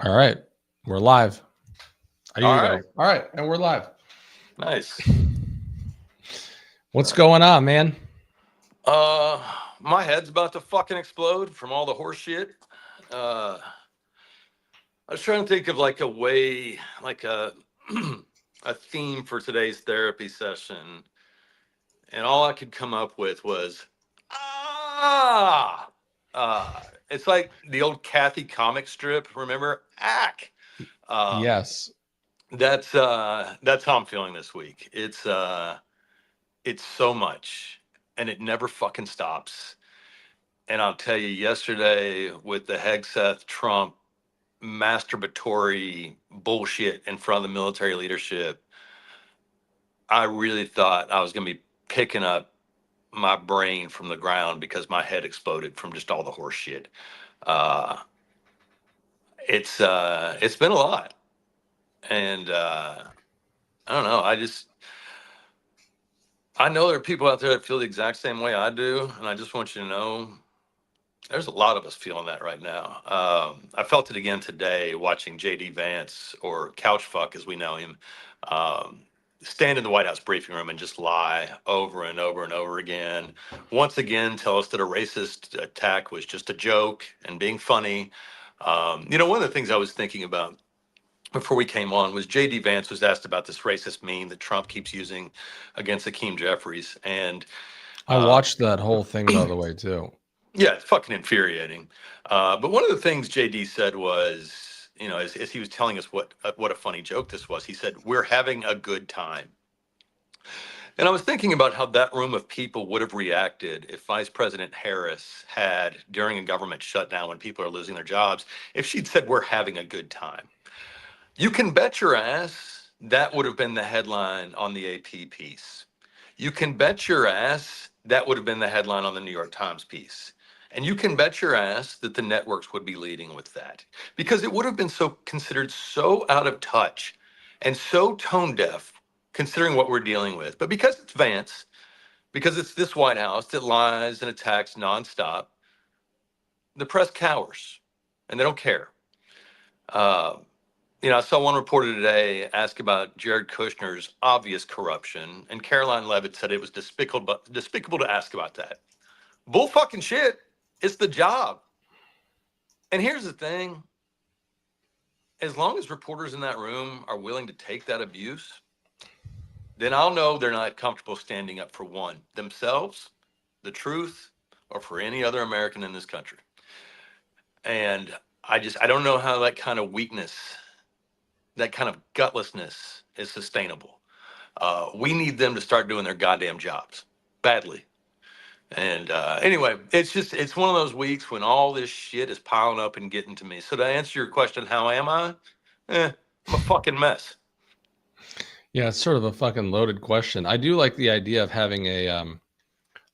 All right, we're live. There All you right. go. All right, and we're live. Nice. What's going on, man? Uh, my head's about to fucking explode from all the horse shit. I was trying to think of like a way, like a a theme for today's therapy session, and all I could come up with was ah. It's like the old Kathy comic strip. Remember, ack. Um, Yes. that's how I'm feeling this week. It's so much, and it never fucking stops. And I'll tell you, yesterday with the Hegseth Trump masturbatory bullshit in front of the military leadership, I really thought I was going to be picking up my brain from the ground because my head exploded from just all the horse shit. Uh, it's been a lot, and I don't know. I know there are people out there that feel the exact same way I do, and I just want you to know there's a lot of us feeling that right now. I felt it again today watching JD Vance, or Couchfuck as we know him, um, stand in the White House briefing room and just lie over and over and over again. Once again, tell us that a racist attack was just a joke and being funny. One of the things I was thinking about before we came on was JD Vance was asked about this racist meme that Trump keeps using against Hakeem Jeffries. And I uh, watched that whole thing, by the way, too. yeah, it's fucking infuriating. But one of the things JD said was, as he was telling us what a funny joke this was, he said, "We're having a good time." And I was thinking about how that room of people would have reacted if Vice President Harris had, during a government shutdown when people are losing their jobs, if she'd said, "We're having a good time." You can bet your ass that would have been the headline on the AP piece. You can bet your ass that would have been the headline on the New York Times piece. And you can bet your ass that the networks would be leading with that because it would have been so considered so out of touch and so tone deaf considering what we're dealing with. But because it's Vance, because it's this White House that lies and attacks nonstop, the press cowers and they don't care. Uh, I saw one reporter today ask about Jared Kushner's obvious corruption, and Caroline Levitt said it was despicable to ask about that. Bull fucking shit. It's the job. And here's the thing: as long as reporters in that room are willing to take that abuse, then I'll know they're not comfortable standing up for one themselves, the truth, or for any other American in this country. And I don't know how that kind of weakness, that kind of gutlessness is sustainable. We need them to start doing their goddamn jobs badly. And anyway, it's one of those weeks when all this shit is piling up and getting to me. So to answer your question, how am I? I'm a fucking mess. Yeah, it's sort of a fucking loaded question. I do like the idea of having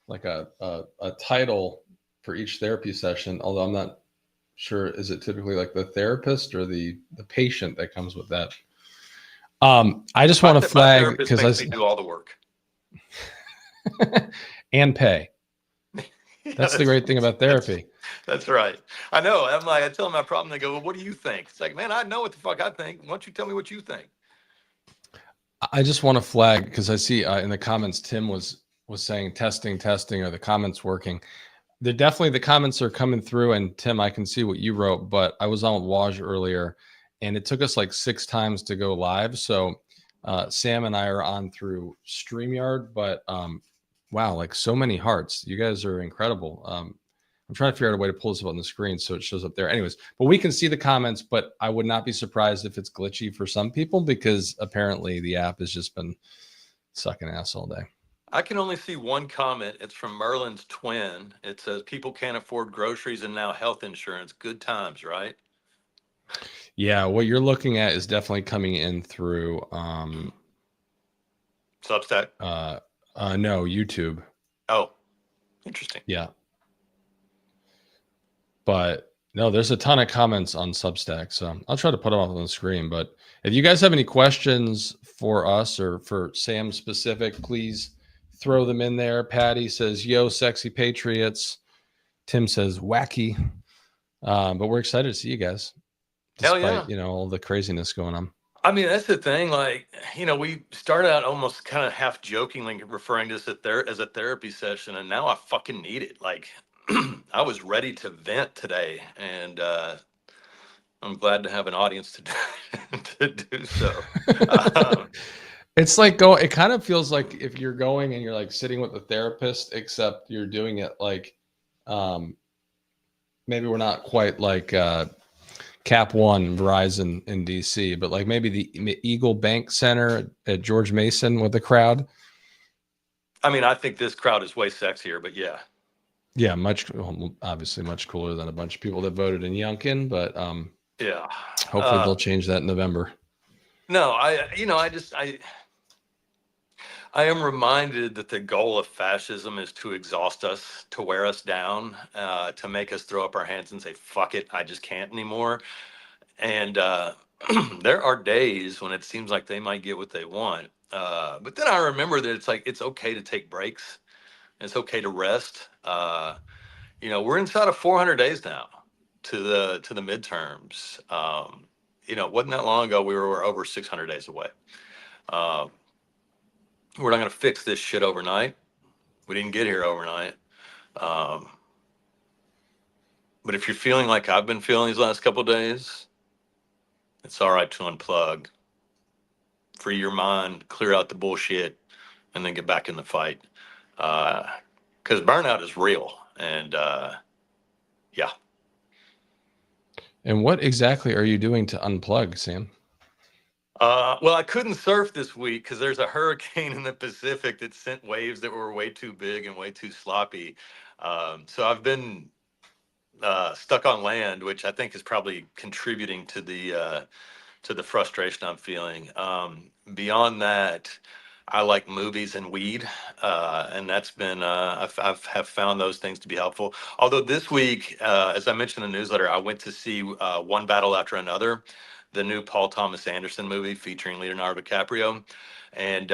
like a title for each therapy session, although I'm not sure, is it typically like the therapist or the patient that comes with that? I just want to My flag therapist because makes me do all the work. and pay. Yeah, That's the great thing about that's therapy. that's right. I know. I'm like, I tell them my problem. They go, "Well, what do you think?" It's like, man, I know what the fuck I think. Why don't you tell me what you think? I just want to flag because I see in the comments Tim was saying testing, are the comments working? They're definitely, the comments are coming through, and Tim, I can see what you wrote, but I was on with Waj earlier, and it took us like 6 times to go live. So Sam and I are on through StreamYard, but wow, like so many hearts. You guys are incredible. I'm trying to figure out a way to pull this up on the screen so it shows up there. Anyways, but we can see the comments, but I would not be surprised if it's glitchy for some people because apparently the app has just been sucking ass all day. I can only see one comment. It's from Merlin's twin. It says, "People can't afford groceries and now health insurance. Good times, right?" Yeah, what you're looking at is definitely coming in through Substack. uh no, YouTube. Oh, interesting. Yeah. But no, there's a ton of comments on Substack, so I'll try to put them up on the screen. But if you guys have any questions for us or for Sam specific, please throw them in there. Patty says, "Yo, sexy patriots." Tim says, "Wacky." But we're excited to see you guys. Hell yeah. despite, all the craziness going on. I mean, that's the thing. Like, we started out almost kind of half jokingly referring to this as a therapy session, and now I fucking need it. Like, I was ready to vent today, and I'm glad to have an audience to to do so. Um, It's like it kind of feels like if you're going and you're like sitting with a therapist, except you're doing it like, um, maybe we're not quite like Cap One, Verizon in DC, but like maybe the Eagle Bank Center at George Mason with the crowd. I mean, I think this crowd is way sexier, but yeah. Yeah, obviously much cooler than a bunch of people that voted in Youngkin, but Yeah. hopefully they'll change that in November. No, I am reminded that the goal of fascism is to exhaust us, to wear us down, to make us throw up our hands and say, fuck it, I just can't anymore. And there are days when it seems like they might get what they want. But then I remember that it's okay to take breaks. It's okay to rest. We're inside of 400 days now to the midterms. It wasn't that long ago we were over 600 days away. Um, we're not going to fix this shit overnight. We didn't get here overnight. Um, but if you're feeling like I've been feeling these last couple of days, it's all right to unplug, free your mind, clear out the bullshit, and then get back in the fight. Because burnout is real. And yeah. And what exactly are you doing to unplug, Sam? Well, I couldn't surf this week because there's a hurricane in the Pacific that sent waves that were way too big and way too sloppy. So I've been stuck on land, which I think is probably contributing to the frustration I'm feeling. Beyond that, I like movies and weed, and that's been I've have found those things to be helpful. Although this week, as I mentioned in the newsletter, I went to see One Battle After Another, the new Paul Thomas Anderson movie featuring Leonardo DiCaprio. And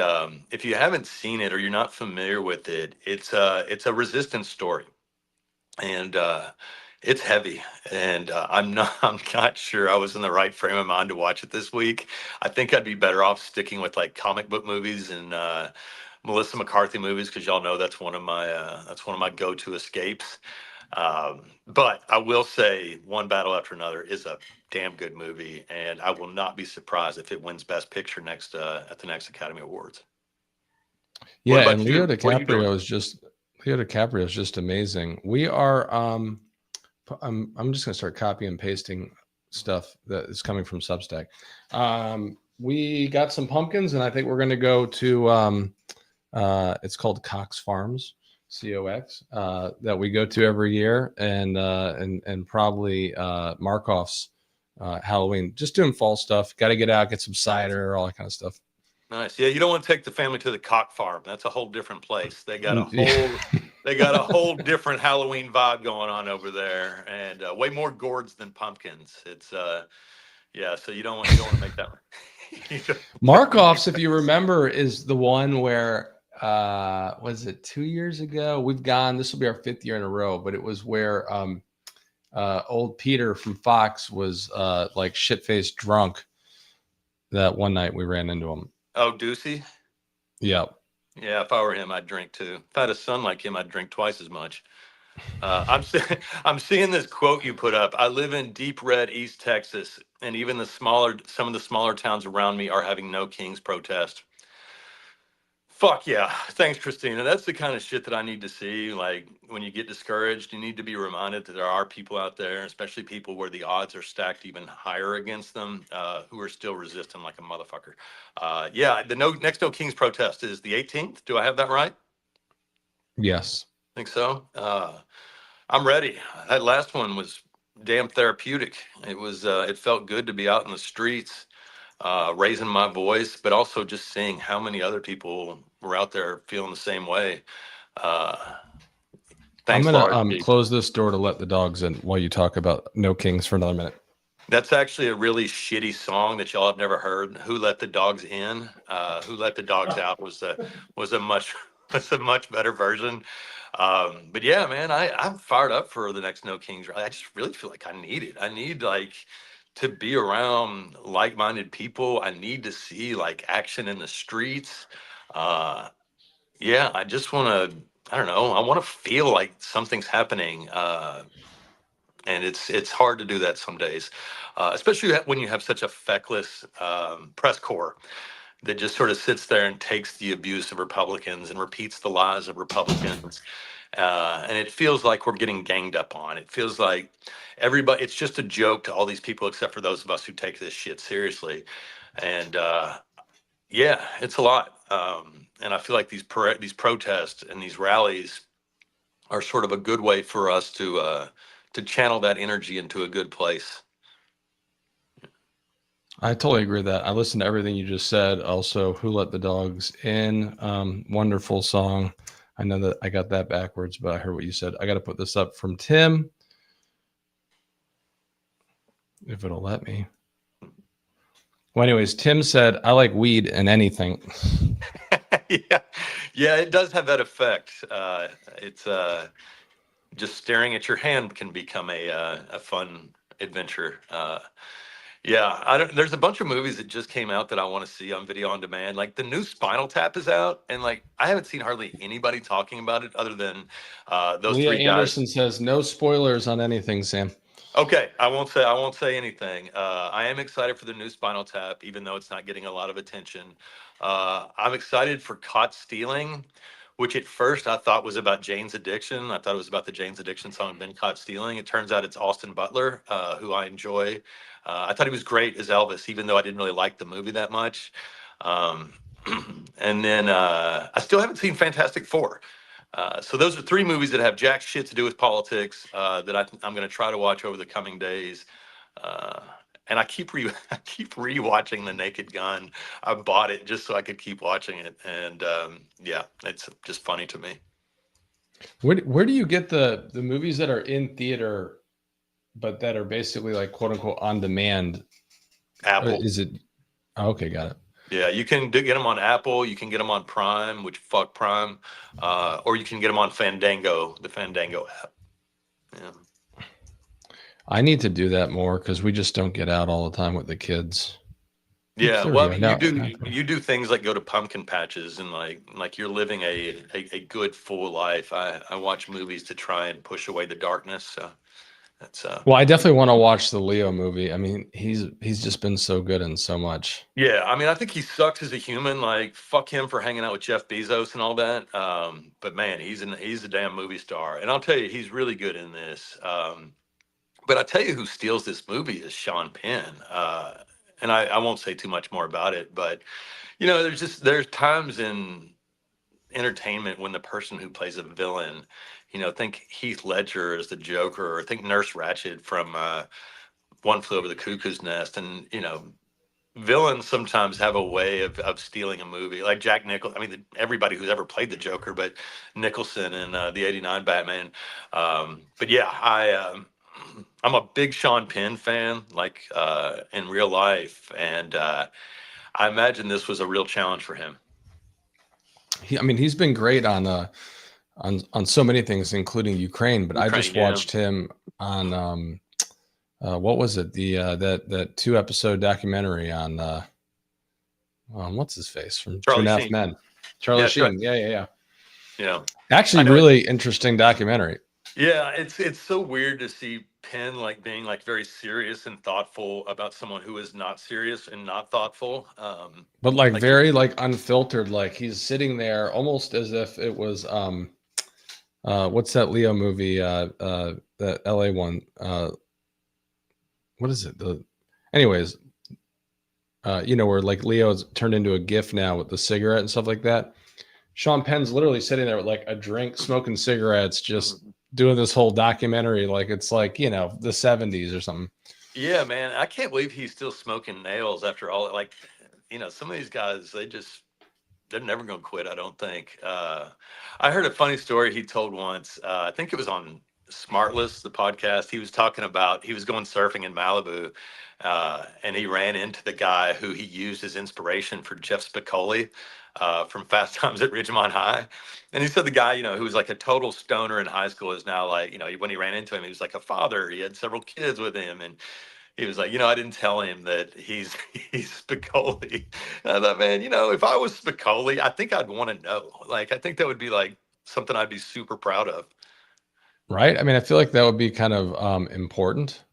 if you haven't seen it or you're not familiar with it, it's a resistance story, and it's heavy. And I'm not sure I was in the right frame of mind to watch it this week. I think I'd be better off sticking with like comic book movies and Melissa McCarthy movies, because y'all know that's one of my go-to escapes. But I will say One Battle After Another is a damn good movie, and I will not be surprised if it wins Best Picture next at the next Academy Awards. What Yeah, about and you? What are you doing? Leo DiCaprio is just amazing. We are I'm just gonna start copying and pasting stuff that is coming from Substack. We got some pumpkins, and I think we're gonna go to it's called Cox Farms, COX, that we go to every year, and probably Markoff's Halloween. Just doing fall stuff. Got to get out, get some cider, all that kind of stuff. Nice. Yeah, you don't want to take the family to the cock farm. That's a whole different place. They got a Yeah. whole they got a whole different Halloween vibe going on over there, and way more gourds than pumpkins. It's yeah, so you don't want to make that one. You don't wanna make Markoff's, if that you remember, is the one where was it 2 years ago? We've gone. This will be our fifth year in a row, but it was where old Peter from Fox was like shit faced drunk that one night we ran into him. Oh, Ducey? Yeah. Yeah, if I were him, I'd drink too. If I had a son like him, I'd drink twice as much. I'm seeing this quote you put up. I live in deep red East Texas, and even some of the smaller towns around me are having no Kings protest. Fuck yeah. Thanks, Christina. That's the kind of shit that I need to see. Like when you get discouraged, you need to be reminded that there are people out there, especially people where the odds are stacked even higher against them, who are still resisting like a motherfucker. Yeah, the next No Kings protest is the 18th. Do I have that right? Yes. Think so. I'm ready. That last one was damn therapeutic. It felt good to be out in the streets, raising my voice, but also just seeing how many other people were out there feeling the same way. Uh, I'm thanks, gonna Laura G. close this door to let the dogs in while you talk about No Kings for another minute. That's actually a really shitty song that y'all have never heard. Who Let the Dogs In? Who Let the Dogs Out was a much was a much better version. But yeah, man, I'm fired up for the next No Kings. I just really feel like I need it. I need like to be around like-minded people. I need to see like action in the streets. Uh, yeah, I just want to. I don't know. I want to feel like something's happening, and it's hard to do that some days, especially when you have such a feckless press corps that just sort of sits there and takes the abuse of Republicans and repeats the lies of Republicans. And it feels like we're getting ganged up on. It feels like everybody, it's just a joke to all these people, except for those of us who take this shit seriously. And yeah, it's a lot. And I feel like these protests and these rallies are sort of a good way for us to channel that energy into a good place. I totally agree with that. I listened to everything you just said. Also, Who Let the Dogs In? Wonderful song. I know that I got that backwards, but I heard what you said. I got to put this up from Tim, if it'll let me. Well, anyways, Tim said, I like weed and anything. Yeah, yeah, it does have that effect. It's just staring at your hand can become a fun adventure. Yeah, I don't. There's a bunch of movies that just came out that I want to see on video on demand. Like the new Spinal Tap is out, and like I haven't seen hardly anybody talking about it other than those Leah three guys. Anderson says, no spoilers on anything, Sam. Okay, I won't say anything. I am excited for the new Spinal Tap, even though it's not getting a lot of attention. I'm excited for Caught Stealing, which at first I thought was about Jane's Addiction. I thought it was about the Jane's Addiction song "Been Caught Stealing." It turns out it's Austin Butler, who I enjoy. I thought he was great as Elvis, even though I didn't really like the movie that much. Um, and then I still haven't seen Fantastic Four. So those are three movies that have jack shit to do with politics that I'm going to try to watch over the coming days. Uh, and I keep rewatching The Naked Gun. I bought it just so I could keep watching it, and yeah, it's just funny to me. Where do you get the movies that are in theater, but that are basically like quote unquote on demand? Apple, Is it? Oh, okay, got it. yeah, you can get them on Apple. You can get them on Prime, which fuck Prime, or you can get them on Fandango, the Fandango app. Yeah. I need to do that more because we just don't get out all the time with the kids. Oops, Yeah, there well, we I go. mean, Now, you do things like go to pumpkin patches and like you're living a good full life. I watch movies to try and push away the darkness. So that's well, I definitely want to watch the Leo movie. I mean, he's just been so good in so much. yeah. I mean, I think he sucks as a human. Like fuck him for hanging out with Jeff Bezos and all that. But man, he's a damn movie star, and I'll tell you, he's really good in this. But I tell you, who steals this movie is Sean Penn. And I won't say too much more about it, but there's times in entertainment when the person who plays a villain, think Heath Ledger as the Joker, or think Nurse Ratched from One Flew Over the Cuckoo's Nest, and villains sometimes have a way of stealing a movie, like Jack Nicholson. I mean, everybody who's ever played the Joker, but Nicholson in the '89 Batman. But yeah, I'm a big Sean Penn fan, like in real life, and I imagine this was a real challenge for him. I mean, he's been great on so many things, including Ukraine. But I Ukraine, just yeah. watched him on what was it? The that 2-episode documentary on what's his face from Charlie Two and a Half Sheen. Men. Charlie Yeah, Sheen. Yeah. Yeah. Actually, I know really interesting documentary. Yeah, it's so weird to see Penn like being like very serious and thoughtful about someone who is not serious and not thoughtful. But like Like very like unfiltered, like he's sitting there almost as if it was what's that Leo movie? That LA one. What is it? Anyways, where like Leo's turned into a GIF now with the cigarette and stuff like that. Sean Penn's literally sitting there with like a drink, smoking cigarettes, just doing this whole documentary like it's like, the 70s or something. Yeah, man, I can't believe he's still smoking nails after all. Like, some of these guys, they're never going to quit, I don't think. I heard a funny story he told once. I think it was on Smartless, the podcast. He was talking about he was going surfing in Malibu, and he ran into the guy who he used as inspiration for Jeff Spicoli from Fast Times at Ridgemont High. And he said the guy, who was like a total stoner in high school is now like, when he ran into him, he was like a father. He had several kids with him, and he was like, I didn't tell him that he's he's Spicoli. And I thought, man, if I was Spicoli, I think I'd want to know. Like, I think that would be like something I'd be super proud of. Right? I mean, I feel like that would be kind of important.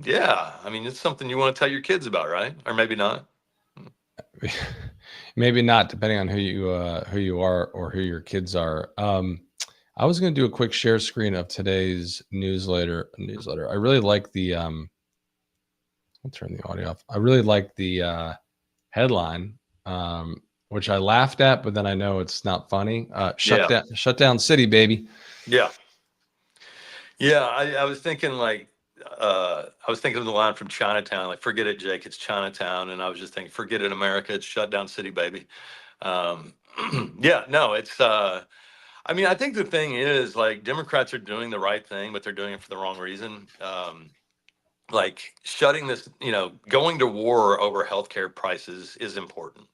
Yeah, I mean, it's something you want to tell your kids about, right? Or maybe not. Maybe not, depending on who you are or who your kids are. I was going to do a quick share screen of today's newsletter. I really like the I'll turn the audio off. I really like the headline, which I laughed at, but then I know it's not funny. Yeah, Shut down city, baby. yeah, yeah. I was thinking like, I was thinking of the line from Chinatown, like, "Forget it, Jake, it's Chinatown," and I was just thinking, "Forget it, America, it's shut down city, baby." Um, yeah, no, it's. I mean, I think the thing is, like, Democrats are doing the right thing, but they're doing it for the wrong reason. Like shutting this, going to war over healthcare prices is important.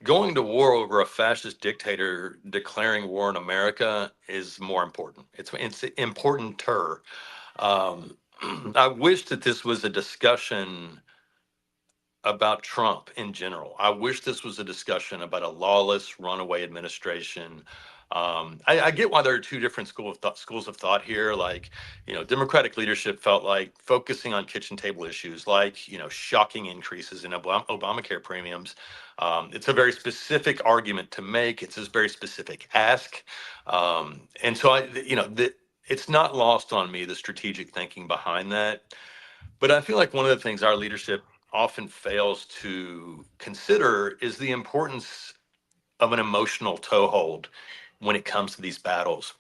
Going to war over a fascist dictator declaring war on America is more important. It's importanter. Um, I wish that this was a discussion about Trump in general. I wish this was a discussion about a lawless runaway administration. I get why there are two different schools of thought here. Like, Democratic leadership felt like focusing on kitchen table issues, like shocking increases in Obamacare premiums. It's a very specific argument to make. It's a very specific ask, and so it's not lost on me the strategic thinking behind that. But I feel like one of the things our leadership often fails to consider is the importance of an emotional toehold when it comes to these battles.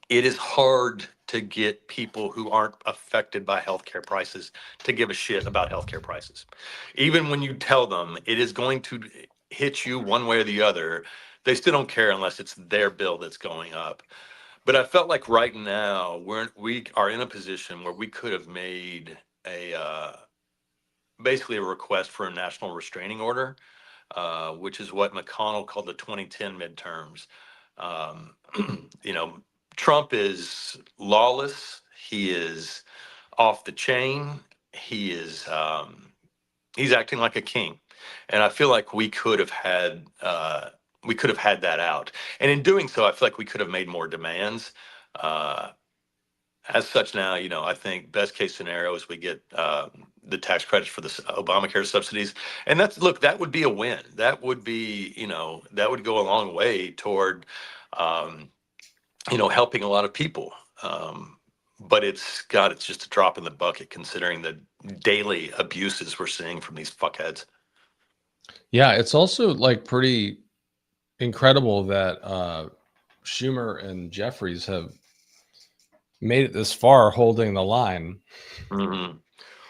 It is hard to get people who aren't affected by healthcare prices to give a shit about healthcare prices. Even when you tell them it is going to hit you one way or the other, they still don't care unless it's their bill that's going up. But I felt like right now we are in a position where we could have made a basically a request for a national restraining order, which is what McConnell called the 2010 midterms. Um, you know, Trump is lawless. He is off the chain. He's acting like a king, and I feel like we could have had that out. And in doing so, I feel like we could have made more demands. Uh, as such now, I think best case scenario is we get the tax credits for the Obamacare subsidies, and that would be a win. That would be, that would go a long way toward, um, helping a lot of people. But it's just a drop in the bucket considering the daily abuses we're seeing from these fuckheads. Yeah, it's also like pretty incredible that Schumer and Jeffries have made it this far holding the line. hmm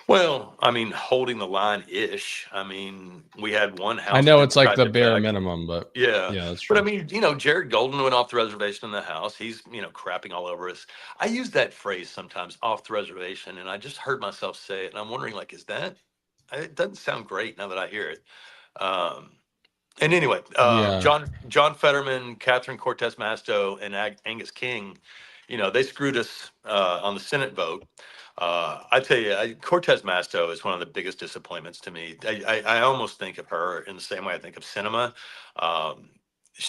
Well, I mean, holding the line ish. I mean, we had one I House know it's like Democrat the bare defect. minimum, but Yeah. yeah, that's But I true. mean, Jared Golden went off the reservation in the House. He's, crapping all over us. I use that phrase sometimes, off the reservation, and I just heard myself say it. And I'm wondering, like, it doesn't sound great now that I hear it. Um, and anyway, Yeah. John Fetterman, Catherine Cortez Masto, and Angus King, they screwed us on the Senate vote. I tell you, Cortez Masto is one of the biggest disappointments to me. I almost think of her in the same way I think of Cinema. Um,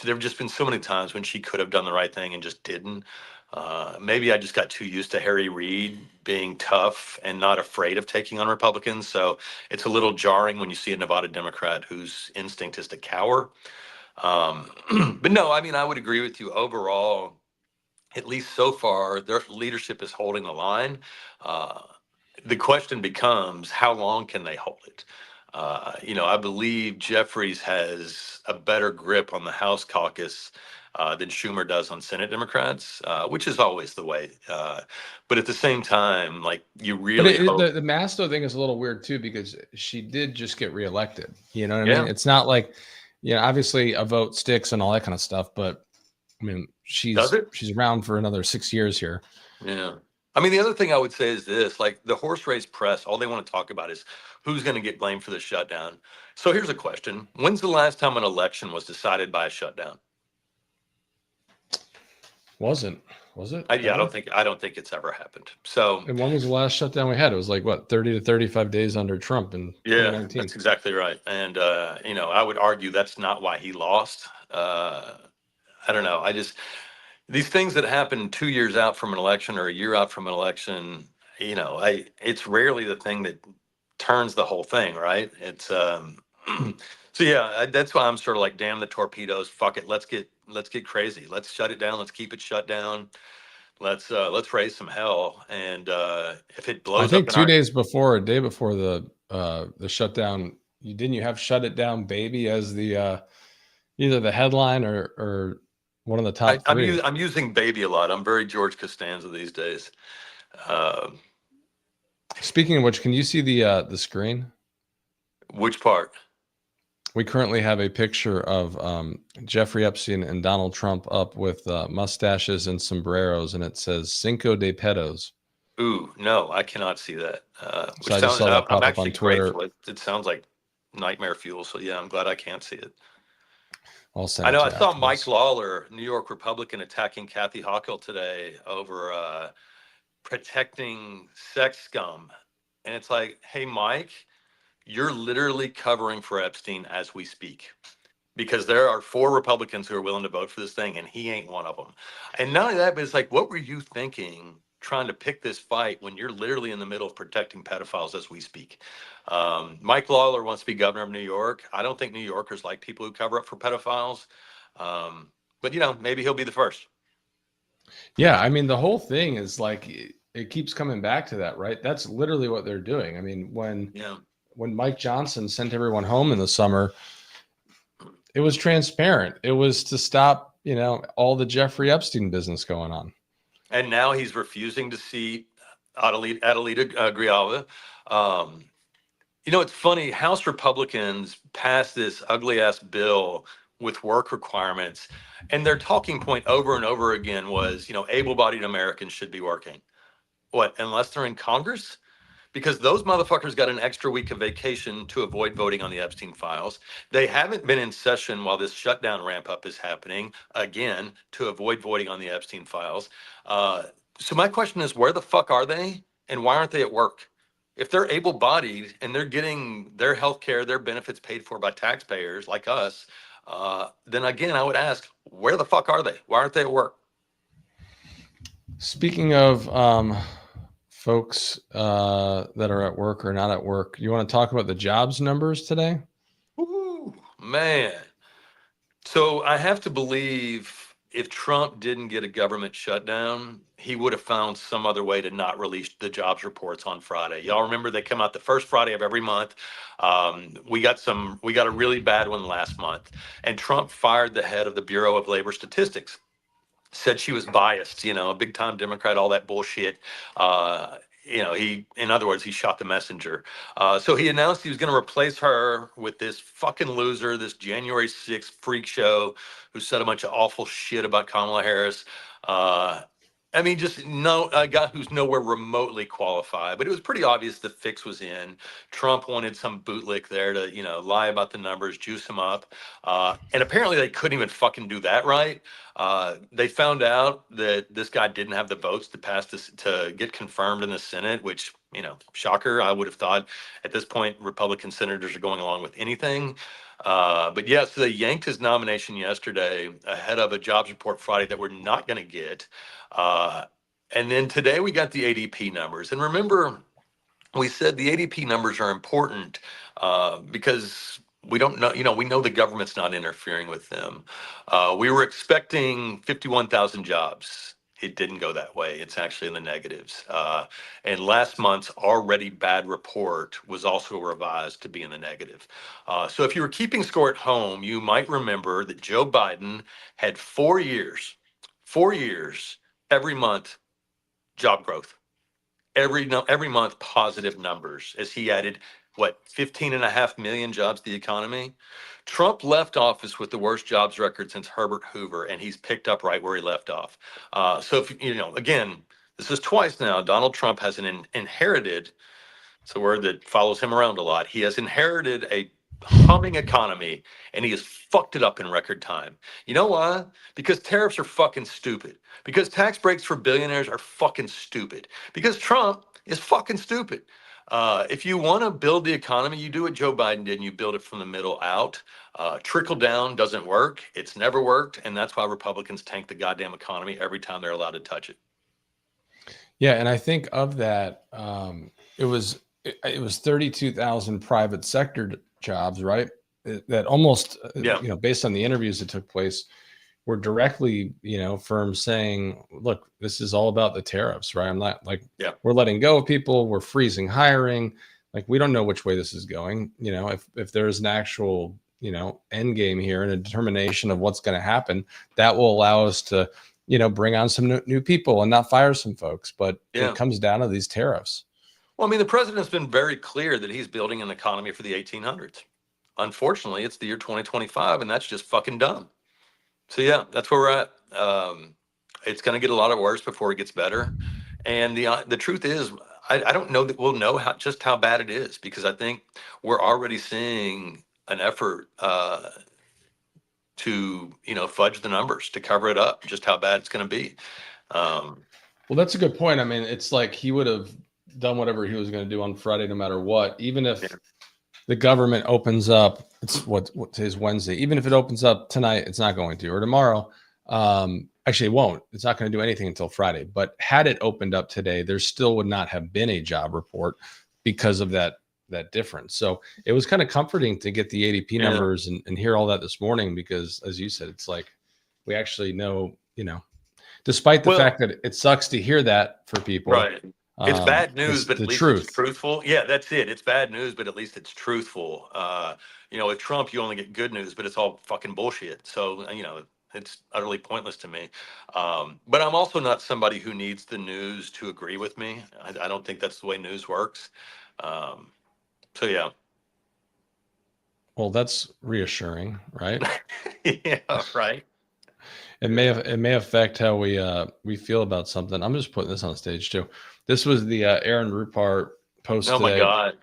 there have just been so many times when she could have done the right thing and just didn't. Maybe I just got too used to Harry Reid being tough and not afraid of taking on Republicans. So it's a little jarring when you see a Nevada Democrat whose instinct is to cower. But no, I mean, I would agree with you overall. At least so far, their leadership is holding the line. Uh, the question becomes, how long can they hold it? I believe Jeffries has a better grip on the House caucus than Schumer does on Senate Democrats, which is always the way. But at the same time, like, you But really hope. the Masto thing is a little weird too because she did just get reelected. You know what I mean? Yeah. It's not like, obviously a vote sticks and all that kind of stuff, but I mean, Does it? she's around for another 6 years here. Yeah. I mean, the other thing I would say is this, like, the horse race press, all they want to talk about is who's going to get blamed for the shutdown. So here's a question. When's the last time an election was decided by a shutdown? Wasn't. Was it? Yeah, Ever? I don't think it's ever happened. So And when was the last shutdown we had? It was like what, 30 to 35 days under Trump in yeah, 2019. that's exactly right. And I would argue that's not why he lost. I don't know. These things that happen 2 years out from an election or a year out from an election, it's rarely the thing that turns the whole thing, right? It's so yeah, that's why I'm sort of like, damn the torpedoes, fuck it, let's get crazy, let's shut it down, let's keep it shut down, let's raise some hell, and if it I blows up think in 2 days before, a day before the shutdown, you have "Shut It Down, Baby" as the either the headline or one of the top three. I'm using baby a lot. I'm very George Costanza these days. Uh, Speaking of which, can you see the screen? which part? We currently have a picture of Jeffrey Epstein and Donald Trump up with mustaches and sombreros, and it says Cinco de Pedos. Ooh, no, I cannot see that. So Which I just sounds, saw that I'm pop up on actually Twitter. grateful. It sounds like nightmare fuel. So yeah, I'm glad I can't see it. I'll send I it know to I you saw after Mike this. Lawler, New York Republican, attacking Kathy Hochul today over protecting sex scum. And it's like, hey, Mike, you're literally covering for Epstein as we speak. Because there are 4 Republicans who are willing to vote for this thing, and he ain't one of them. And not only that, but it's like, what were you thinking trying to pick this fight when you're literally in the middle of protecting pedophiles as we speak? Mike Lawler wants to be governor of New York. I don't think New Yorkers like people who cover up for pedophiles. But maybe he'll be the first. Yeah, I mean the whole thing is like it keeps coming back to that, right? That's literally what they're doing. I mean, Yeah. when Mike Johnson sent everyone home in the summer, it was transparent. It was to stop, all the Jeffrey Epstein business going on. And now he's refusing to see Adelita Grijalva. Um, it's funny. House Republicans passed this ugly ass bill with work requirements, and their talking point over and over again was, able-bodied Americans should be working. What, unless they're in Congress? Because those motherfuckers got an extra week of vacation to avoid voting on the Epstein files. They haven't been in session while this shutdown ramp up is happening, again, to avoid voting on the Epstein files. So my question is, where the fuck are they? And why aren't they at work? If they're able bodied and they're getting their health care, their benefits paid for by taxpayers like us, then again, I would ask, where the fuck are they? Why aren't they at work? Speaking of folks that are at work or not at work, you want to talk about the jobs numbers today? Ooh, man. So I have to believe if Trump didn't get a government shutdown, he would have found some other way to not release the jobs reports on Friday. Y'all remember they come out the first Friday of every month. We got a really bad one last month, and Trump fired the head of the Bureau of Labor Statistics. Said she was biased, a big time Democrat, all that bullshit. In other words, he shot the messenger. So he announced he was going to replace her with this fucking loser, this January 6th freak show who said a bunch of awful shit about Kamala Harris. Just no, a guy who's nowhere remotely qualified. But it was pretty obvious the fix was in. Trump wanted some bootlick there to, lie about the numbers, juice him up. And apparently they couldn't even fucking do that right. They found out that this guy didn't have the votes to pass this to get confirmed in the Senate, which, shocker. I would have thought at this point Republican senators are going along with anything. But yeah, so they yanked his nomination yesterday ahead of a jobs report Friday that we're not going to get. And then today we got the ADP numbers. And remember, we said the ADP numbers are important because we don't know, we know the government's not interfering with them. We were expecting 51,000 jobs. It didn't go that way. It's actually in the negatives. And last month's already bad report was also revised to be in the negative. So if you were keeping score at home, you might remember that Joe Biden had 4 years, every month job growth. Every month positive numbers as he added 15.5 million jobs to the economy. Trump left office with the worst jobs record since Herbert Hoover, and he's picked up right where he left off. So if again, this is twice now, Donald Trump has inherited, it's a word that follows him around a lot, he has inherited a humming economy, and he has fucked it up in record time. You know why? Because tariffs are fucking stupid. Because tax breaks for billionaires are fucking stupid. Because Trump is fucking stupid. If you want to build the economy, you do what Joe Biden did and you build it from the middle out. Trickle down doesn't work. It's never worked. And that's why Republicans tank the goddamn economy every time they're allowed to touch it. Yeah, and I think of that, it was 32,000 private sector jobs, right? That almost, Yeah. based on the interviews that took place, were directly, firms saying, "Look, this is all about the tariffs, right? I'm not like, we're letting go of people, we're freezing hiring, like we don't know which way this is going. If there's an actual, end game here and a determination of what's going to happen, that will allow us to." Bring on some new people and not fire some folks. But it comes down to these tariffs. Well, I mean, the president's been very clear that he's building an economy for the 1800s. Unfortunately, it's the year 2025, and that's just fucking dumb. So, yeah, that's where we're at. It's going to get a lot worse before it gets better. And the truth is, I don't know that we'll know just how bad it is, because I think we're already seeing an effort to fudge the numbers to cover it up, just how bad it's going to be. Well, that's a good point. I mean, it's like he would have done whatever he was going to do on Friday, no matter what. Even if the government opens up, it's what today's Wednesday. Even if it opens up tonight, it's not going to, or tomorrow. Actually, it won't. It's not going to do anything until Friday. But had it opened up today, there still would not have been a job report because of that difference. So it was kind of comforting to get the ADP numbers and hear all that this morning, because as you said, it's like we actually know, despite the fact that it sucks to hear that for people. Right. It's bad news, but at least truth. It's truthful. Yeah, that's it. It's bad news, but at least it's truthful. With Trump, you only get good news, but it's all fucking bullshit. So, it's utterly pointless to me. But I'm also not somebody who needs the news to agree with me. I don't think that's the way news works. So, yeah. Well, that's reassuring, right? Yeah, right. It may affect how we feel about something. I'm just putting this on stage too. This was the Aaron Rupart post today. Oh my God.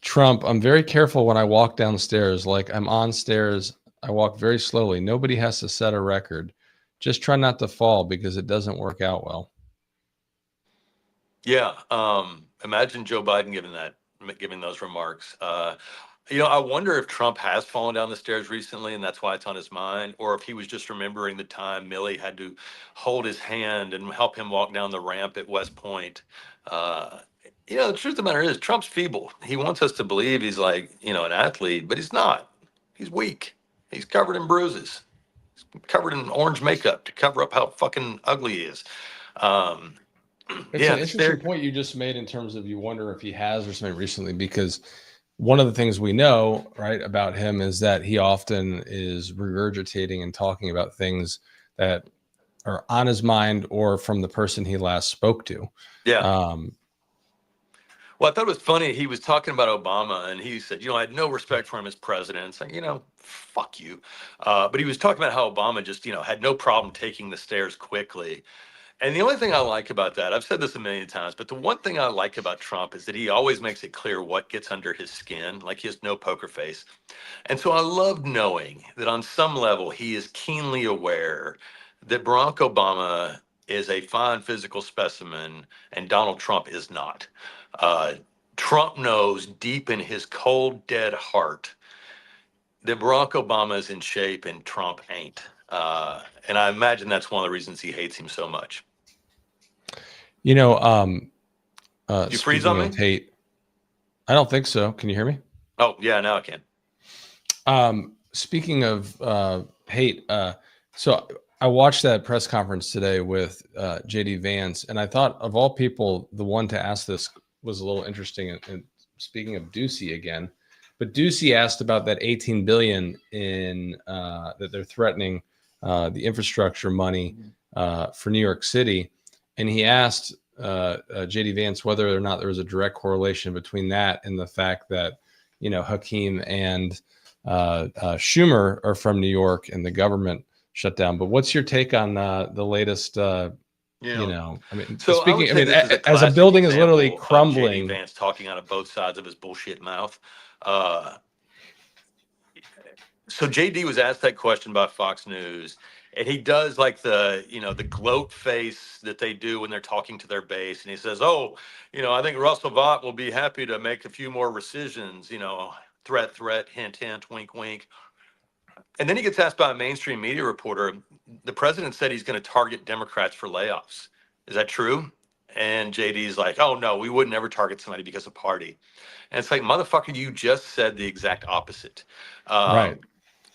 Trump, I'm very careful when I walk downstairs. Like I'm on stairs, I walk very slowly. Nobody has to set a record. Just try not to fall because it doesn't work out well. Yeah. Imagine Joe Biden giving those remarks. I wonder if Trump has fallen down the stairs recently and that's why it's on his mind, or if he was just remembering the time Milley had to hold his hand and help him walk down the ramp at West Point. The truth of the matter is Trump's feeble. He wants us to believe he's like, an athlete, but he's not. He's weak. He's covered in bruises. He's covered in orange makeup to cover up how fucking ugly he is. It's an interesting point you just made in terms of you wonder if he has or something recently, because one of the things we know, right, about him is that he often is regurgitating and talking about things that are on his mind or from the person he last spoke to. Yeah. Well, I thought it was funny. He was talking about Obama and he said, I had no respect for him as president. It's like, fuck you. But he was talking about how Obama just, had no problem taking the stairs quickly. And the only thing I like about that, I've said this a million times, but the one thing I like about Trump is that he always makes it clear what gets under his skin. Like he has no poker face. And so I love knowing that on some level, he is keenly aware that Barack Obama is a fine physical specimen and Donald Trump is not. Trump knows deep in his cold, dead heart that Barack Obama is in shape and Trump ain't. And I imagine that's one of the reasons he hates him so much. Did you freeze on me? Hate, I don't think so. Can you hear me? Oh, yeah, now I can. Speaking of hate, so I watched that press conference today with JD Vance, and I thought of all people, the one to ask this was a little interesting. And speaking of Ducey again, but Ducey asked about that 18 billion in that they're threatening the infrastructure money for New York City, and he asked JD Vance whether or not there was a direct correlation between that and the fact that Hakeem and Schumer are from New York and the government shut down. But what's your take on the latest? I mean, so speaking, as a building is literally crumbling. JD Vance talking out of both sides of his bullshit mouth. So JD was asked that question by Fox News, and he does like the gloat face that they do when they're talking to their base, and he says, "Oh, I think Russell Vought will be happy to make a few more rescissions. Threat, threat, hint, hint, wink, wink." And then he gets asked by a mainstream media reporter, "The president said he's going to target Democrats for layoffs. Is that true?" And JD's like, "Oh no, we would never target somebody because of party." And it's like, motherfucker, you just said the exact opposite. Right. Um,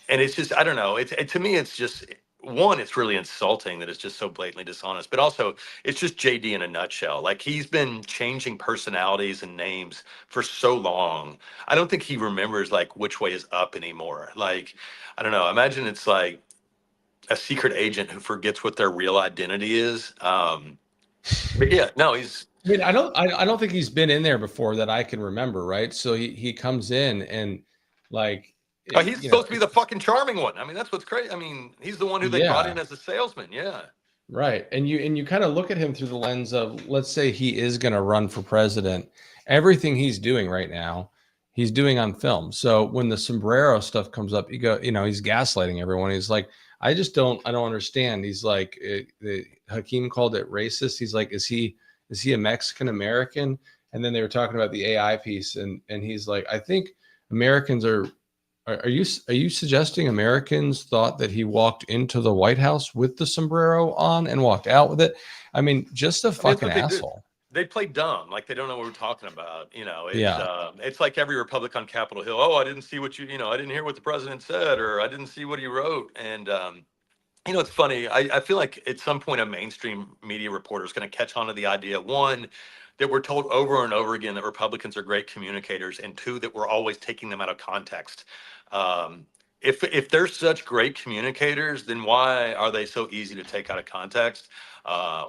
and it's just, I don't know, to me it's just, one, it's really insulting that it's just so blatantly dishonest, but also it's just JD in a nutshell. Like, he's been changing personalities and names for so long. I don't think he remembers like which way is up anymore. Like, I don't know, imagine it's like a secret agent who forgets what their real identity is. But yeah, no, he's I mean, I don't think he's been in there before that I can remember, right? So he comes in and like, he's supposed to be the fucking charming one. I mean, that's what's crazy. I mean, he's the one who they brought yeah, in as a salesman. Yeah. right. And you kind of look at him through the lens of, let's say he is going to run for president. Everything he's doing right now, he's doing on film. So when the sombrero stuff comes up, he's gaslighting everyone. He's like, I don't understand. He's like, Hakeem called it racist. He's like, is he a Mexican American? And then they were talking about the AI piece, and he's like, I think Americans are you suggesting Americans thought that he walked into the White House with the sombrero on and walked out with it? I mean, just a I mean, that's fucking what they do. asshole. They play dumb, like they don't know what we're talking about. Yeah. It's like every Republic on Capitol Hill. Oh, I didn't see I didn't hear what the president said, or I didn't see what he wrote. And it's funny. I feel like at some point a mainstream media reporter is going to catch on to the idea, one, that we're told over and over again that Republicans are great communicators, and two, that we're always taking them out of context. Um, if they're such great communicators, then why are they so easy to take out of context?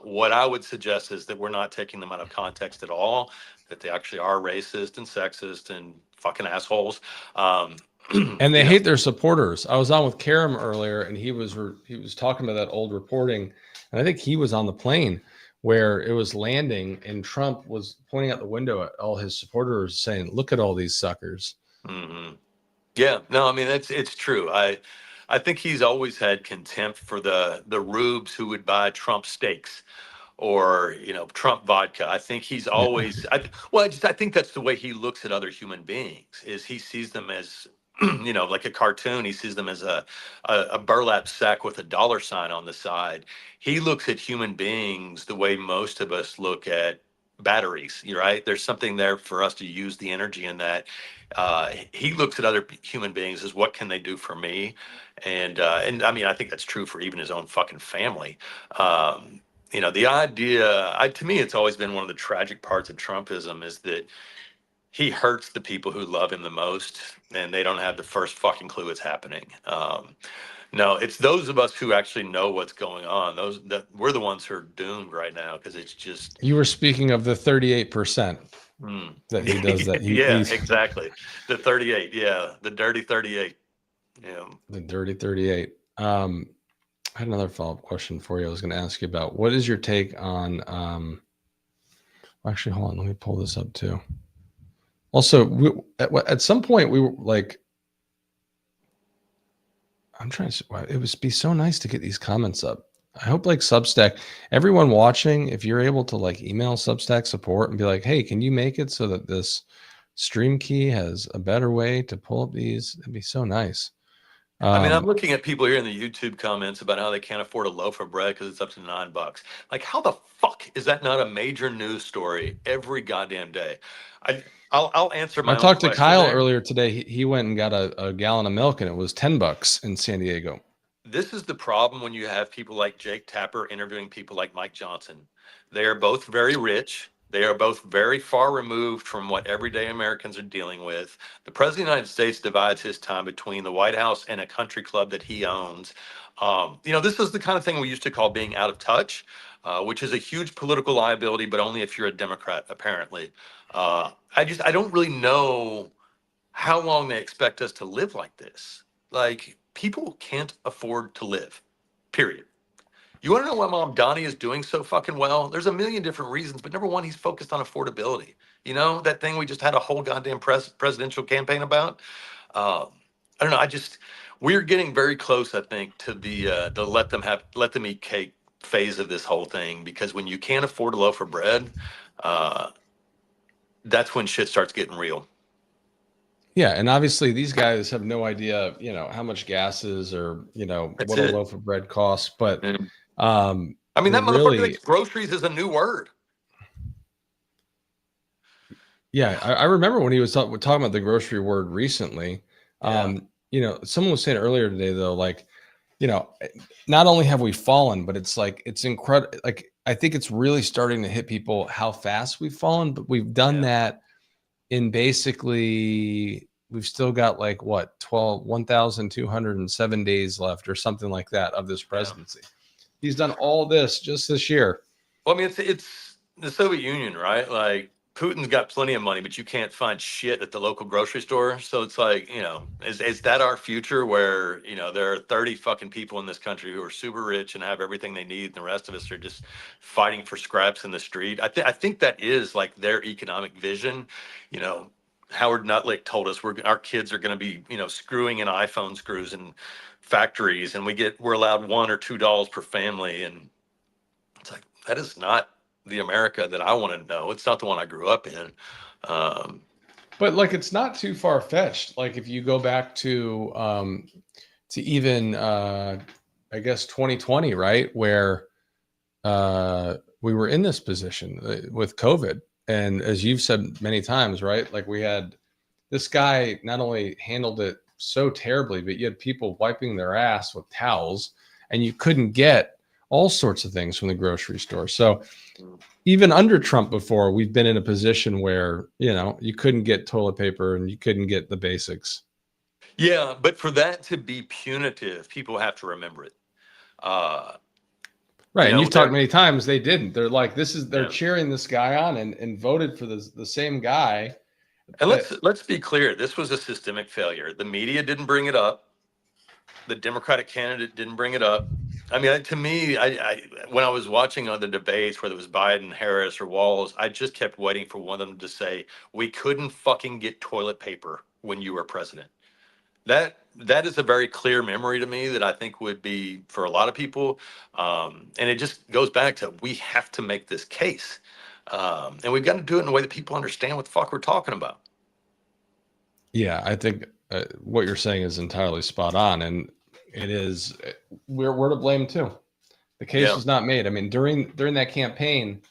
What I would suggest is that we're not taking them out of context at all, that they actually are racist and sexist and fucking assholes. And they you know, hate their supporters. I was on with Karam earlier, and he was talking about that old reporting, and I think he was on the plane where it was landing, and Trump was pointing out the window at all his supporters, saying, "Look at all these suckers." mhm. Yeah, no, I mean it's true. I think he's always had contempt for the rubes who would buy Trump steaks or Trump vodka. I think he's Yeah. always I think that's the way he looks at other human beings. Is he sees them as like a cartoon. He sees them as a burlap sack with a dollar sign on the side. He looks at human beings the way most of us look at batteries. You're right. There's something there for us to use the energy in that. He looks at other human beings as, what can they do for me? And I mean, I think that's true for even his own fucking family. The idea, to me, it's always been one of the tragic parts of Trumpism is that he hurts the people who love him the most, and they don't have the first fucking clue it's happening. No, it's those of us who actually know what's going on. Those that we're the ones who are doomed right now, because it's just You were speaking of the 38% mm. that he does that. Yeah, He's exactly. The 38, yeah, the dirty 38. Yeah. the dirty 38. I had another follow-up question for you. I was going to ask you about, what is your take on actually, hold on, let me pull this up too. Also, at some point we were like, I'm trying to, it would be so nice to get these comments up. I hope like Substack, everyone watching, if you're able to like email Substack support and be like, hey, can you make it so that this stream key has a better way to pull up these? It'd be so nice. I mean, I'm looking at people here in the YouTube comments about how they can't afford a loaf of bread because it's up to $9. Like, how the fuck is that not a major news story every goddamn day? I'll answer I my own talked to question Kyle there. earlier today. He went and got a gallon of milk, and it was $10 in San Diego. This is the problem when you have people like Jake Tapper interviewing people like Mike Johnson. They are both very rich. They are both very far removed from what everyday Americans are dealing with. The President of the United States divides his time between the White House and a country club that he owns. This is the kind of thing we used to call being out of touch, which is a huge political liability, but only if you're a Democrat, apparently. I don't really know how long they expect us to live like this. Like, people can't afford to live, period. You want to know why Mom Donnie is doing so fucking well? There's a million different reasons, but number one, he's focused on affordability. That thing we just had a whole goddamn presidential campaign about. Um, I don't know. We're getting very close, I think, to the let them eat cake phase of this whole thing, because when you can't afford a loaf of bread, uh, that's when shit starts getting real. Yeah, and obviously these guys have no idea, how much gas is or, That's what a it. loaf of bread costs, but And, I mean, they're that motherfucker really, thinks groceries is a new word. yeah, I remember when he was talking about the grocery word recently. Yeah. Someone was saying earlier today though, like, you know, not only have we fallen, but it's like it's incredible. Like I think it's really starting to hit people how fast we've fallen, but we've done Yeah. that in basically we've still got like what 1,207 days left or something like that of this Yeah. presidency. He's done all this just this year. Well, I mean, it's the Soviet Union, right? Like Putin's got plenty of money, but you can't find shit at the local grocery store. So it's like, is that our future where, there are 30 fucking people in this country who are super rich and have everything they need, and the rest of us are just fighting for scraps in the street? I think that is like their economic vision. You know, Howard Nutlick told us our kids are going to be, screwing in iPhone screws in factories, and we're allowed $1 or $2 per family, and it's like that is not the America that I want to know. It's not the one I grew up in. Um, But like it's not too far fetched. Like if you go back to even I guess 2020, right? Where we were in this position with COVID. And as you've said many times, right? Like we had this guy not only handled it so terribly, but you had people wiping their ass with towels, and you couldn't get all sorts of things from the grocery store. So even under Trump before, we've been in a position where, you couldn't get toilet paper and you couldn't get the basics. yeah, but for that to be punitive, people have to remember it. Uh, Right. And you've talked there. many times they didn't. They're like, they're Yeah. cheering this guy on and voted for the same guy And that let's be clear. This was a systemic failure. The media didn't bring it up. The Democratic candidate didn't bring it up. I mean, to me, I when I was watching on the debates, whether it was Biden, Harris, or Walls, I just kept waiting for one of them to say, "We couldn't fucking get toilet paper when you were president." That is a very clear memory to me that I think would be for a lot of people, and it just goes back to we have to make this case, and we've got to do it in a way that people understand what the fuck we're talking about. yeah, I think what you're saying is entirely spot on. And it is, we're to blame too. The case Yeah. was not made. I mean, during that campaign,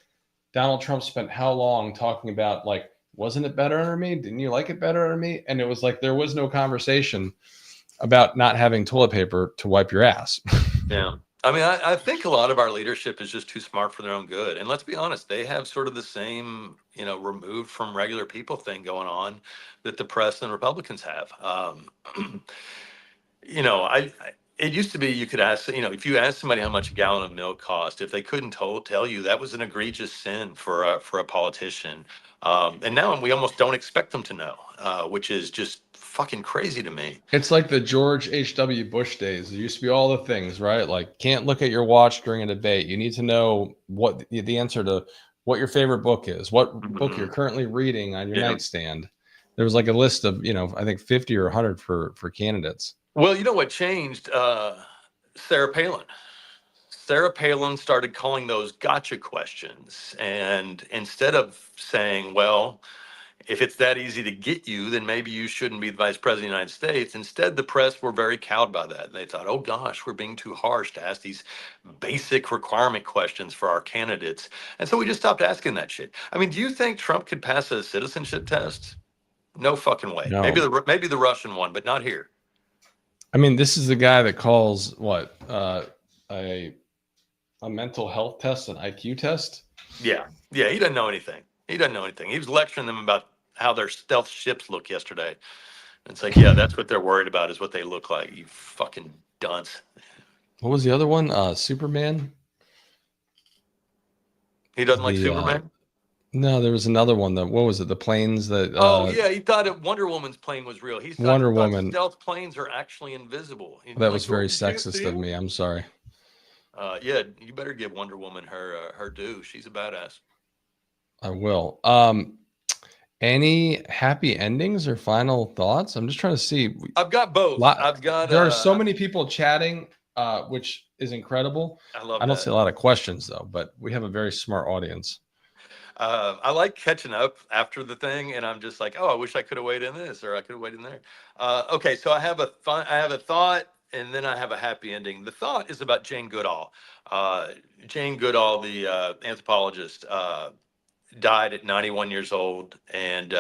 Donald Trump spent how long talking about like, wasn't it better under me? Didn't you like it better under me? And it was like there was no conversation about not having toilet paper to wipe your ass. Yeah. I mean, I think a lot of our leadership is just too smart for their own good. And let's be honest, they have sort of the same, removed from regular people thing going on that the press and Republicans have. It used to be you could ask, if you asked somebody how much a gallon of milk cost, if they couldn't tell you, that was an egregious sin for a politician. And now we almost don't expect them to know, which is just fucking crazy to me. It's like the George H.W. Bush days. There used to be all the things, right? Like, can't look at your watch during a debate. You need to know what the answer to what your favorite book is, what book you're Mhm. currently reading on your Yeah. nightstand. There was like a list of, I think 50 or 100 for candidates. Well, you know what changed? Sarah Palin. Sarah Palin started calling those gotcha questions. And instead of saying, well, if it's that easy to get you, then maybe you shouldn't be the vice president of the United States. Instead, the press were very cowed by that. They thought, oh gosh, we're being too harsh to ask these basic requirement questions for our candidates. And so we just stopped asking that shit. I mean, do you think Trump could pass a citizenship test? No fucking way. No. Maybe the Russian one, but not here. I mean, this is the guy that calls what a mental health test an IQ test. Yeah. Yeah. He doesn't know anything. He doesn't know anything. He was lecturing them about how their stealth ships look yesterday. And it's like, yeah, that's what they're worried about is what they look like. You fucking dunce. What was the other one? Superman. He doesn't like The Superman. No, there was another one. What was it? The planes that Oh yeah, he thought Wonder Woman's plane was real. He Wonder thought Woman. stealth planes are actually invisible. He's That like, was oh, very you can't sexist see of them? me. I'm sorry. Yeah, you better give Wonder Woman her due. She's a badass. I will. Any happy endings or final thoughts? I'm just trying to see. I've got both. I've got. There are so many people chatting, which is incredible. I love I don't that. see a lot of questions though, but we have a very smart audience. I like catching up after the thing, and I'm just like, oh, I wish I could have waited in this, or I could have waited in there. Okay, so I have a thought, and then I have a happy ending. The thought is about Jane Goodall. Jane Goodall, the anthropologist, died at 91 years old, and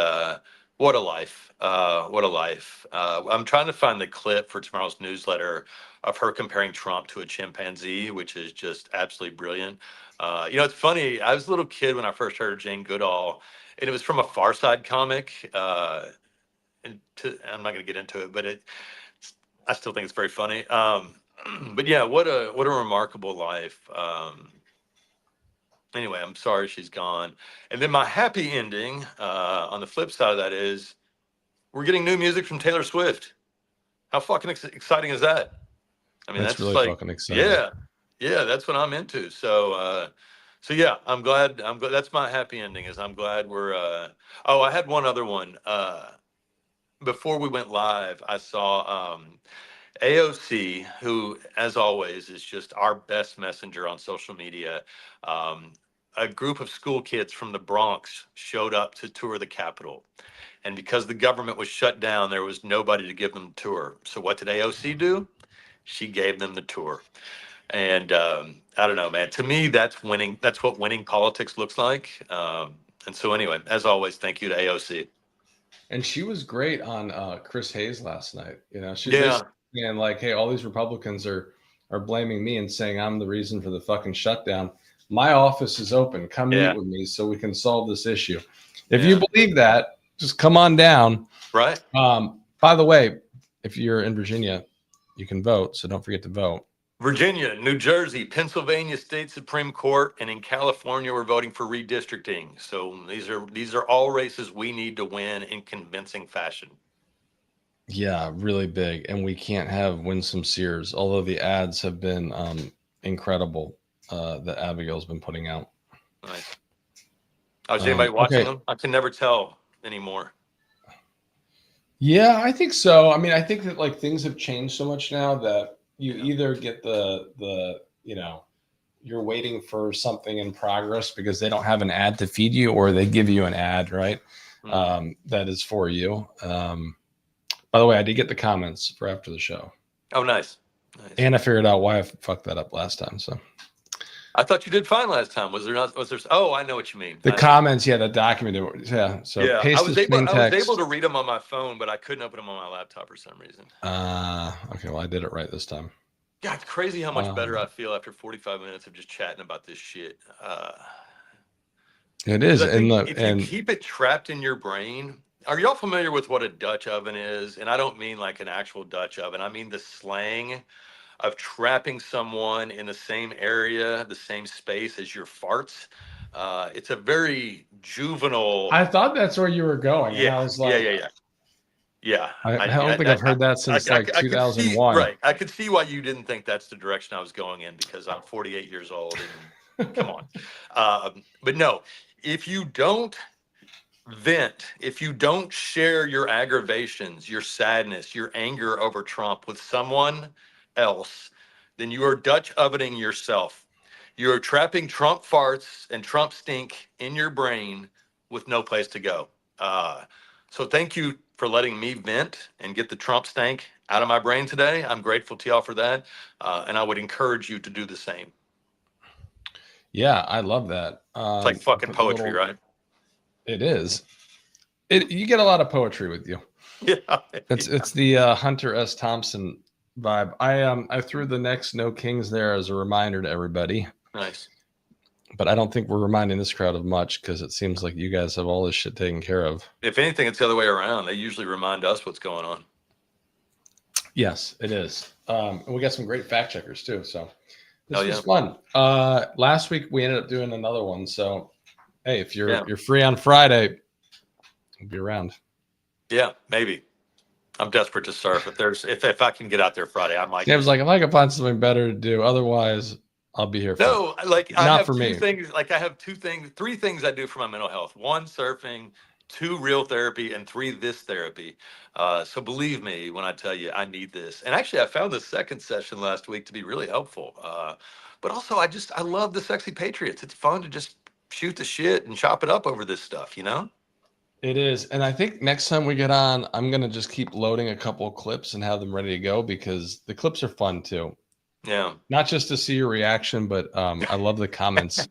what a life! What a life! I'm trying to find the clip for tomorrow's newsletter of her comparing Trump to a chimpanzee, which is just absolutely brilliant. It's funny. I was a little kid when I first heard of Jane Goodall, and it was from a Far Side comic. I'm not going to get into it, but I still think it's very funny. But yeah, what a remarkable life. Anyway, I'm sorry she's gone. And then my happy ending, on the flip side of that, is we're getting new music from Taylor Swift. How fucking exciting is that? I mean, That's really like, fucking exciting. yeah, that's what I'm into. So yeah, I'm glad. That's my happy ending. Is I'm glad we're. Oh, I had one other one. Before we went live, I saw AOC, who, as always, is just our best messenger on social media. A group of school kids from the Bronx showed up to tour the Capitol. And because the government was shut down, there was nobody to give them a tour. So what did AOC do? She gave them the tour. And I don't know, man. To me, that's winning. That's what winning politics looks like. And so anyway, as always, thank you to AOC. And she was great on Chris Hayes last night. She's Yeah. basically saying like, "Hey, all these Republicans are blaming me and saying I'm the reason for the fucking shutdown. My office is open. Come meet with me so we can solve this issue." If you believe that, just come on down. Right. By the way, if you're in Virginia, you can vote, so don't forget to vote. Virginia, New Jersey, Pennsylvania State Supreme Court, and in California, we're voting for redistricting. So these are all races we need to win in convincing fashion. Yeah, really big. And we can't have Winsome Sears, although the ads have been incredible that Abigail's been putting out. Nice. Is anybody watching them? I can never tell anymore. Yeah, I think so. I mean, I think that like things have changed so much now that you either get the you're waiting for something in progress because they don't have an ad to feed you, or they give you an ad, right? That is for you. By the way, I did get the comments for after the show. Oh, nice. And I figured out why I fucked that up last time. So I thought you did fine last time. Was there? Oh, I know what you mean. The comments, the document. Yeah. So yeah, I was able to read them on my phone, but I couldn't open them on my laptop for some reason. Okay. Well, I did it right this time. God, it's crazy how much better I feel after 45 minutes of just chatting about this shit. It is. If you keep it trapped in your brain. Are y'all familiar with what a Dutch oven is? And I don't mean like an actual Dutch oven. I mean the slang of trapping someone in the same area, the same space as your farts. It's a very juvenile. I thought that's where you were going. Yeah. I was like, yeah. I don't think I've heard that since 2001. Right. I could see why you didn't think that's the direction I was going in, because I'm 48 years old. And come on. But no, if you don't vent, if you don't share your aggravations, your sadness, your anger over Trump with someone else, then you are Dutch ovening yourself. You are trapping Trump farts and Trump stink in your brain with no place to go. So thank you for letting me vent and get the Trump stank out of my brain today. I'm grateful to y'all for that. And I would encourage you to do the same. Yeah, I love that. It's like fucking poetry, right? It is. You get a lot of poetry with you. Yeah. It's the Hunter S. Thompson vibe. I threw the next No Kings there as a reminder to everybody. Nice. But I don't think we're reminding this crowd of much, because it seems like you guys have all this shit taken care of. If anything, it's the other way around. They usually remind us what's going on. Yes, it is. And we got some great fact checkers too. So this was fun. Last week we ended up doing another one. So hey, if you're free on Friday, I'll be around. Yeah, maybe. I'm desperate to surf. If I can get out there Friday, I might. Sam's like, if I can find something better to do, otherwise I'll be here. Not for me. Three things I do for my mental health. One, surfing. 2 real therapy and 3 this therapy. So believe me when I tell you I need this. And actually, I found the second session last week to be really helpful. But also, I love the Sexy Patriots. It's fun to just shoot the shit and chop it up over this stuff, you know? It is. And I think next time we get on, I'm going to just keep loading a couple of clips and have them ready to go because the clips are fun too. Yeah. Not just to see your reaction, but I love the comments.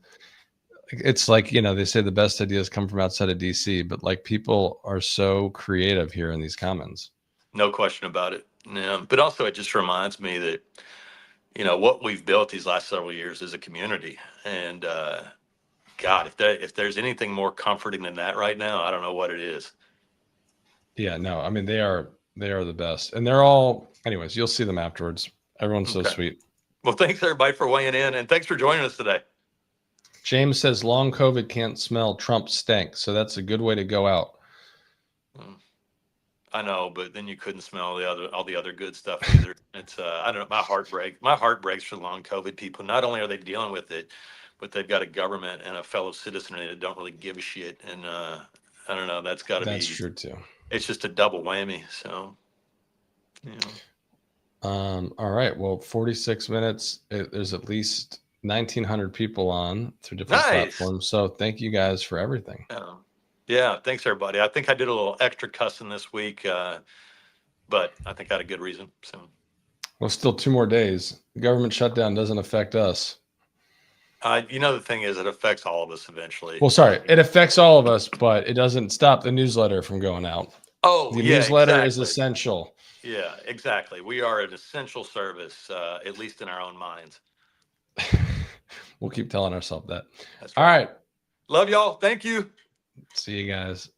It's like, you know, they say the best ideas come from outside of DC, but like people are so creative here in these comments. No question about it. Yeah. But also, it just reminds me that, you know, what we've built these last several years is a community. And God, if there's anything more comforting than that right now, I don't know what it is. Yeah, no, I mean they are the best. And they're all anyways, you'll see them afterwards. Everyone's so Okay. sweet. Well, thanks everybody for weighing in, and thanks for joining us today. James says long COVID can't smell Trump stank, so that's a good way to go out. I know, but then you couldn't smell all the other good stuff either. It's I don't know, my heart breaks for long COVID people. Not only are they dealing with it, but they've got a government and a fellow citizenry that don't really give a shit. And I don't know, that's got to be. That's true too. It's just a double whammy. So, you know. All right. Well, 46 minutes. There's at least 1,900 people on through different Nice. platforms. So thank you guys for everything. Yeah, thanks everybody. I think I did a little extra cussing this week, but I think I had a good reason. So, Well, still 2 more days. The government shutdown doesn't affect us. you know, the thing is, it affects all of us eventually. Well, sorry, it affects all of us, but it doesn't stop the newsletter from going out. Oh, The yeah, newsletter is exactly. essential. Yeah, exactly. We are an essential service, at least in our own minds. We'll keep telling ourselves that. That's All right. Love y'all. Thank you. See you guys.